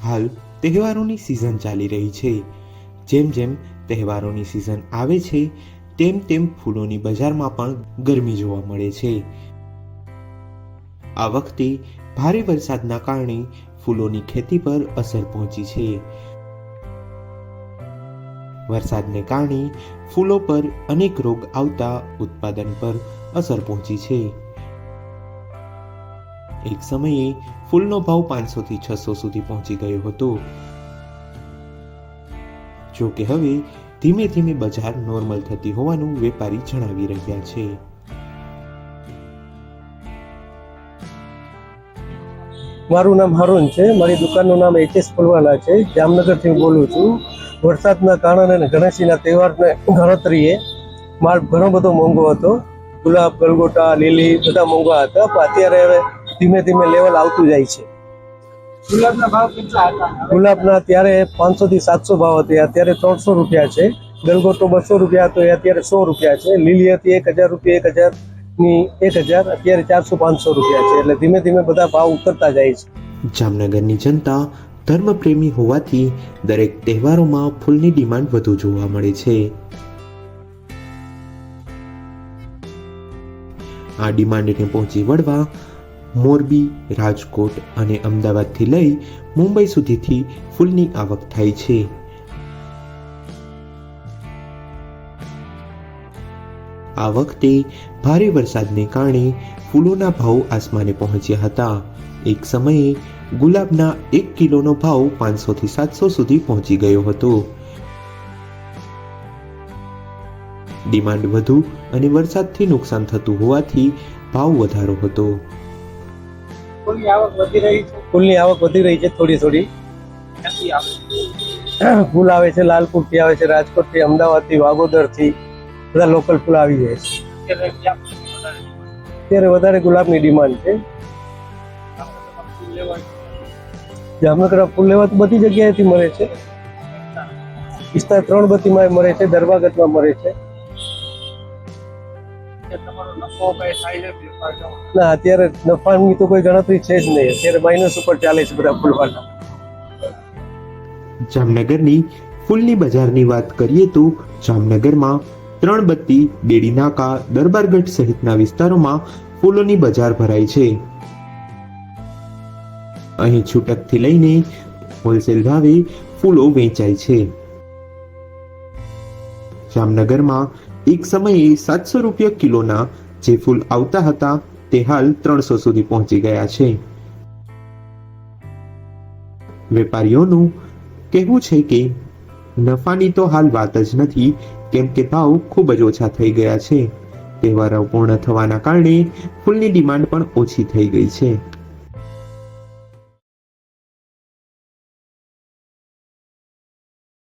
હાલ તહેવારોની સિઝન ચાલી રહી છે। જેમ જેમ તહેવારોની સિઝન આવે છે તેમ તેમ ફૂલોની બજારમાં પણ ગરમી જોવા મળે છે। આ વખતે ભારે વરસાદના કારણે ફૂલોની ખેતી પર અસર પહોંચી છે। વરસાદને કારણે ફૂલો પર અનેક રોગ આવતા ઉત્પાદન પર અસર પહોંચી છે। એક સમયે ફૂલનો ભાવ 500 થી 600 સુધી પહોંચી ગયો હતો। જો કે હવે ધીમે ધીમે બજાર નોર્મલ થતી હોવાનું વેપારી જણાવી રહ્યા છે। મારું નામ હારૂન છે। મારી દુકાનનું નામ HS ફૂલવાલા છે। જામનગરથી હું બોલું છું। વરસાદના કારણે અને ગણેશજીના તહેવારને ગણતરીએ માલ ઘણો બધો મોંઘો હતો। ગુલાબ, ગલગોટા, લીલી બધા મોંઘા હતા, પણ અત્યારે હવે ધીમે ધીમે લેવલ આવતું જાય છે। ગુલાબના ભાવ કેટલા હતા? ગુલાબના ત્યારે 500 થી 700 ભાવ હતા, અત્યારે 300 રૂપિયા છે। ગલગોટો 200 રૂપિયા હતો, અત્યારે 100 રૂપિયા છે। લીલી હતી 1000 રૂપિયા, 1000 ની 1000, અત્યારે 400-500 રૂપિયા છે। એટલે ધીમે ધીમે બધા ભાવ ઉતરતા જાય છે। જામનગરની જનતા ધર્મપ્રેમી હોવાથી દરેક તહેવારોમાં ફૂલની ડિમાન્ડ વધુ જોવા મળે છે। આ ડિમાન્ડને પહોંચી વળવા મોરબી, રાજકોટ અને અમદાવાદથી લઈ મુંબઈ સુધીથી ફૂલની આવક થાય છે। આ વખતે ભારે વરસાદને કારણે ફૂલોના ભાવ આસમાને પહોંચ્યા હતા। એક સમયે ગુલાબના 1 કિલોનો ભાવ 500 થી 700 સુધી પહોંચી ગયો હતો। ડિમાન્ડ વધુ અને વરસાદથી નુકસાન થતું હોવાથી ભાવ વધારો હતો। ફૂલની આવક વધી રહી છે થોડી થોડી। ફૂલ આવે છે લાલપુરથી, આવે છે રાજકોટથી, અમદાવાદથી, વાગોદરથી, બધા લોકલ ફૂલ આવી જાય છે। અત્યારે વધારે ગુલાબની ડિમાન્ડ છે। જામનગર ફૂલ લેવા તો બધી જગ્યાએથી મળે છે। વિસ્તાર 3 બત્તીમાં મળે છે, દરવાગતમાં મળે છે। ના, અત્યારે નફાની તો કોઈ ગણતરી છે જ નહીં। અત્યારે માઇનસ ઉપર ચાલે છે બધા ફૂલવાળા। જામનગરની ફૂલની બજારની વાત કરીએ તો જામનગરમાં 3 બત્તી, બેડી નાકા, દરબારગઢ સહિતના વિસ્તારોમાં ફૂલોની બજાર ભરાય છે। અહીં છૂટકથી લઈને હોલસેલ ભાવે ફૂલો વેચાય છે। જામનગરમાં એક સમયે 700 રૂપિયા કિલોના જે ફૂલ આવતા હતા તે હાલ 300 સુધી પહોંચી ગયા છે। વેપારીઓનું કહેવું છે કે નફાની તો હાલ વાત જ નથી, કેમ કે ભાવ ખૂબ જ ઓછા થઈ ગયા છે। તહેવારો પૂર્ણ થવાના કારણે ફૂલની ડિમાન્ડ પણ ઓછી થઈ ગઈ છે।